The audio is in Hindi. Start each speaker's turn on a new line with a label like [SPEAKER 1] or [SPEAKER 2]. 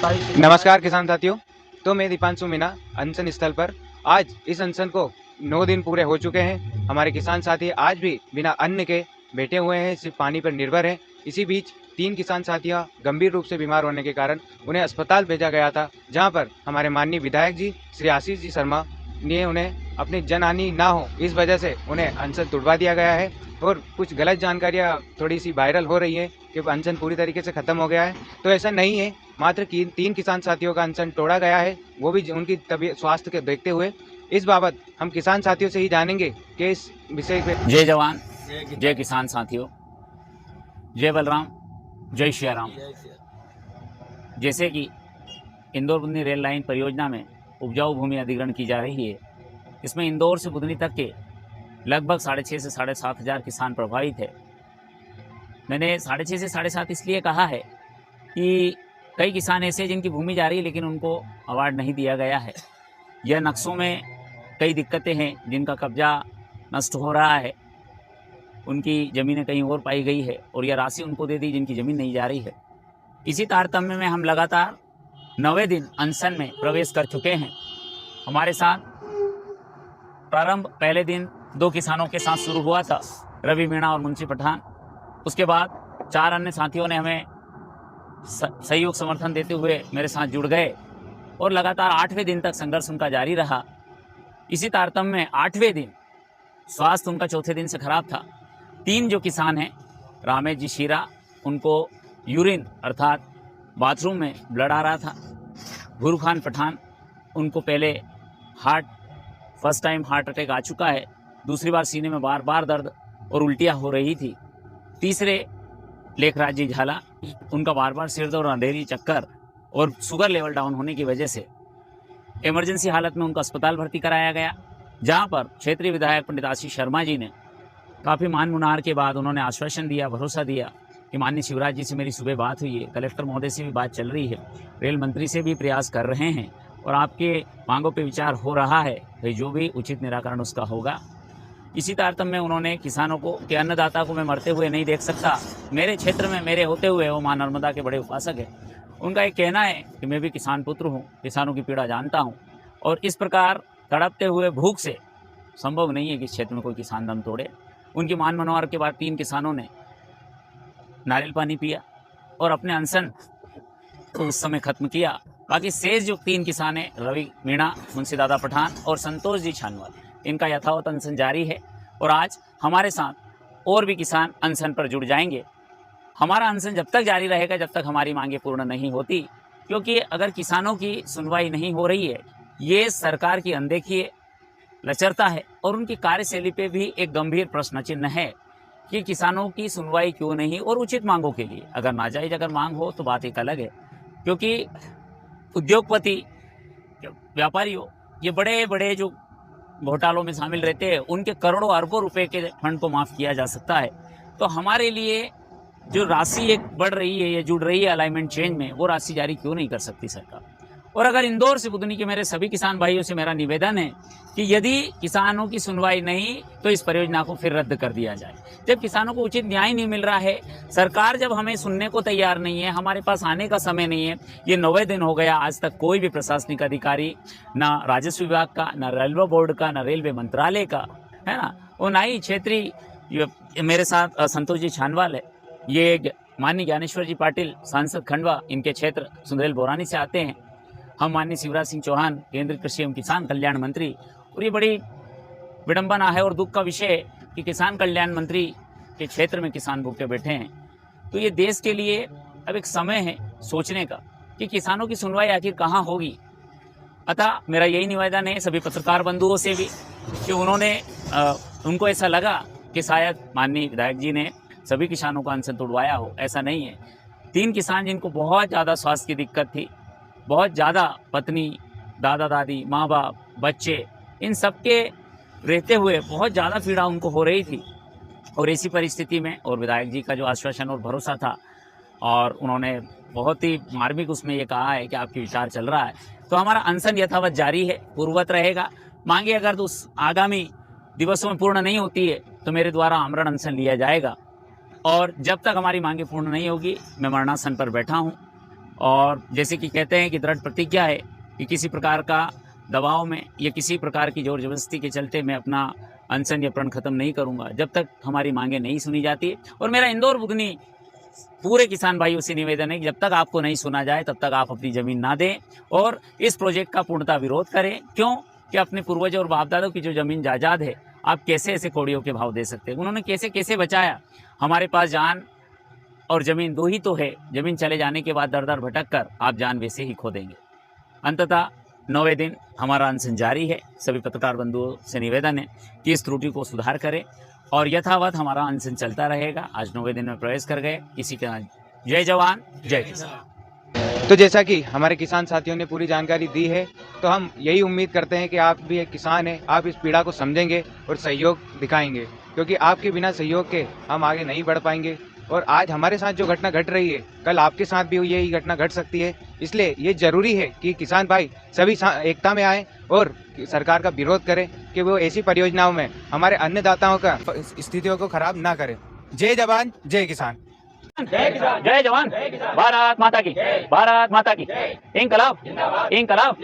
[SPEAKER 1] नमस्कार किसान साथियों। तो मैं दीपांशु मीना अनशन स्थल पर आज इस अनशन को 9 दिन पूरे हो चुके हैं। हमारे किसान साथी आज भी बिना अन्न के बैठे हुए हैं, सिर्फ पानी पर निर्भर हैं। इसी बीच 3 किसान साथियां गंभीर रूप से बीमार होने के कारण उन्हें अस्पताल भेजा गया था, जहां पर हमारे माननीय विधायक जी श्री आशीष जी शर्मा ने उन्हें अपनी जनहानि ना हो इस वजह से उन्हें अनशन तुड़वा दिया गया है। और कुछ गलत जानकारियां थोड़ी सी वायरल हो रही है कि अनशन पूरी तरीके से खत्म हो गया है, तो ऐसा नहीं है। मात्र 3 किसान साथियों का अनशन तोड़ा गया है, वो भी उनकी तबीयत स्वास्थ्य के देखते हुए। इस बाबत हम किसान साथियों से ही जानेंगे कि इस विषय पे।
[SPEAKER 2] जय जवान, जय किसान साथियों, जय बलराम, जय श्री राम। जैसे कि इंदौर बुधनी रेल लाइन परियोजना में उपजाऊ भूमि अधिग्रहण की जा रही है, इसमें इंदौर से बुधनी तक के लगभग 6,500 से 7,500 किसान प्रभावित है। मैंने 6,500 से 7,500 इसलिए कहा है कि कई किसान ऐसे जिनकी भूमि जा रही है लेकिन उनको अवार्ड नहीं दिया गया है, यह नक्शों में कई दिक्कतें हैं, जिनका कब्जा नष्ट हो रहा है, उनकी ज़मीनें कहीं और पाई गई है और यह राशि उनको दे दी जिनकी ज़मीन नहीं जा रही है। इसी तारतम्य में हम लगातार 9वें दिन अनशन में प्रवेश कर चुके हैं। हमारे साथ प्रारंभ पहले दिन 2 किसानों के साथ शुरू हुआ था, रवि मीणा और मुंशी पठान। उसके बाद 4 अन्य साथियों ने हमें सहयोग समर्थन देते हुए मेरे साथ जुड़ गए और लगातार 8वें दिन तक संघर्ष उनका जारी रहा। इसी तारतम्य में 8वें दिन स्वास्थ्य उनका चौथे दिन से खराब था। 3 जो किसान हैं, रामेश जी शीरा, उनको यूरिन अर्थात बाथरूम में ब्लड आ रहा था। गुरु खान पठान, उनको पहले फर्स्ट टाइम हार्ट अटैक आ चुका है, दूसरी बार सीने में बार बार दर्द और उल्टियाँ हो रही थी। तीसरे लेखराज जी झाला, उनका बार बार सिर दर्द और अंधेरी चक्कर और शुगर लेवल डाउन होने की वजह से इमरजेंसी हालत में उनको अस्पताल भर्ती कराया गया, जहां पर क्षेत्रीय विधायक पंडित आशीष शर्मा जी ने काफ़ी मान मुनार के बाद उन्होंने आश्वासन दिया, भरोसा दिया कि माननीय शिवराज जी से मेरी सुबह बात हुई है, कलेक्टर महोदय से भी बात चल रही है, रेल मंत्री से भी प्रयास कर रहे हैं और आपके मांगों पे विचार हो रहा है, तो जो भी उचित निराकरण उसका होगा। इसी तारतम्य में उन्होंने किसानों को कि अन्नदाता को मैं मरते हुए नहीं देख सकता, मेरे क्षेत्र में मेरे होते हुए वो मां नर्मदा के बड़े उपासक है। उनका एक कहना है कि मैं भी किसान पुत्र हूँ, किसानों की पीड़ा जानता हूँ और इस प्रकार तड़पते हुए भूख से संभव नहीं है कि इस क्षेत्र में कोई किसान दम तोड़े। उनकी मान मनोहर के बाद 3 किसानों ने नारियल पानी पिया और अपने अनशन को उस समय खत्म किया। बाकी शेष जो 3 किसान हैं, रवि मीणा, मुंशी दादा पठान और संतोष जी छानवाल, इनका यथावत अनशन जारी है और आज हमारे साथ और भी किसान अनशन पर जुड़ जाएंगे। हमारा अनशन जब तक जारी रहेगा जब तक हमारी मांगें पूर्ण नहीं होती, क्योंकि अगर किसानों की सुनवाई नहीं हो रही है, ये सरकार की अनदेखी है, लचरता है और उनकी कार्यशैली पे भी एक गंभीर प्रश्न चिन्ह है कि किसानों की सुनवाई क्यों नहीं। और उचित मांगों के लिए अगर नाजायज अगर मांग हो तो बात एक अलग है, क्योंकि उद्योगपति, व्यापारी हो, ये बड़े बड़े जो घोटालों में शामिल रहते हैं, उनके करोड़ों अरबों रुपए के फंड को माफ़ किया जा सकता है। तो हमारे लिए जो राशि एक बढ़ रही है, ये जुड़ रही है अलाइनमेंट चेंज में, वो राशि जारी क्यों नहीं कर सकती सरकार। और अगर इंदौर से बुधनी के मेरे सभी किसान भाइयों से मेरा निवेदन है कि यदि किसानों की सुनवाई नहीं तो इस परियोजना को फिर रद्द कर दिया जाए। जब किसानों को उचित न्याय नहीं मिल रहा है, सरकार जब हमें सुनने को तैयार नहीं है, हमारे पास आने का समय नहीं है। ये 9वें दिन हो गया, आज तक कोई भी प्रशासनिक अधिकारी, ना राजस्व विभाग का, ना रेलवे बोर्ड का, ना रेलवे मंत्रालय का, है ना, और ना ही क्षेत्रीय मेरे साथ संतोष जी छानवाल है, ये माननीय ज्ञानेश्वर जी पाटिल सांसद खंडवा, इनके क्षेत्र सुंदरेल बोरानी से आते हैं। हम माननीय शिवराज सिंह चौहान केंद्रीय कृषि एवं किसान कल्याण मंत्री, और ये बड़ी विडंबना है और दुख का विषय है कि किसान कल्याण मंत्री के क्षेत्र में किसान भूखे बैठे हैं। तो ये देश के लिए अब एक समय है सोचने का कि किसानों की सुनवाई आखिर कहाँ होगी। अतः मेरा यही निवेदन है सभी पत्रकार बंधुओं से भी कि उनको ऐसा लगा कि शायद माननीय विधायक जी ने सभी किसानों का अनशन तोड़वाया हो, ऐसा नहीं है। 3 किसान जिनको बहुत ज़्यादा स्वास्थ्य की दिक्कत थी, बहुत ज़्यादा पत्नी, दादा दादी, माँ बाप, बच्चे, इन सब के रहते हुए बहुत ज़्यादा पीड़ा उनको हो रही थी। और ऐसी परिस्थिति में और विधायक जी का जो आश्वासन और भरोसा था, और उन्होंने बहुत ही मार्मिक उसमें ये कहा है कि आपके विचार चल रहा है, तो हमारा अनशन यथावत जारी है, पूर्ववत रहेगा। मांगे अगर तो उस आगामी दिवसों में पूर्ण नहीं होती है तो मेरे द्वारा आमरण अनशन लिया जाएगा। और जब तक हमारी मांगे पूर्ण नहीं होगी, मैं मरणासन पर बैठा हूँ। और जैसे कि कहते हैं कि दृढ़ प्रतिज्ञा है कि किसी प्रकार का दबाव में या किसी प्रकार की जोर जबरदस्ती के चलते मैं अपना अनशन या प्रण खत्म नहीं करूंगा जब तक हमारी मांगे नहीं सुनी जाती। और मेरा इंदौर बुगनी पूरे किसान भाइयों से निवेदन है कि जब तक आपको नहीं सुना जाए तब तक आप अपनी जमीन ना दें और इस प्रोजेक्ट का पूर्णतः विरोध करें। क्यों कि अपने पूर्वजों और बाप दादों की जो जमीन जायदाद है आप कैसे ऐसे कौड़ियों के भाव दे सकते हैं। उन्होंने कैसे कैसे बचाया। हमारे पास जान और जमीन दो ही तो है। जमीन चले जाने के बाद दर दर भटक कर आप जान वैसे ही खो देंगे। अंततः 9वें दिन हमारा अनशन जारी है। सभी पत्रकार बंधुओं से निवेदन है कि इस त्रुटि को सुधार करें और यथावत हमारा अनशन चलता रहेगा। आज 9वें दिन में प्रवेश कर गए। इसी के जय जवान जय किसान।
[SPEAKER 1] तो जैसा कि हमारे किसान साथियों ने पूरी जानकारी दी है, तो हम यही उम्मीद करते हैं कि आप भी एक किसान हैं, आप इस पीड़ा को समझेंगे और सहयोग दिखाएंगे, क्योंकि आपके बिना सहयोग के हम आगे नहीं बढ़ पाएंगे। और आज हमारे साथ जो घटना घट रही है, कल आपके साथ भी यही घटना घट सकती है। इसलिए ये जरूरी है कि किसान भाई सभी एकता में आए और सरकार का विरोध करें कि वो ऐसी परियोजनाओं में हमारे अन्नदाताओं का स्थितियों को खराब ना करें। जय जवान जय किसान।
[SPEAKER 2] जय जवान। भारत माता की। भारत माता की। इंकलाब इंकलाब।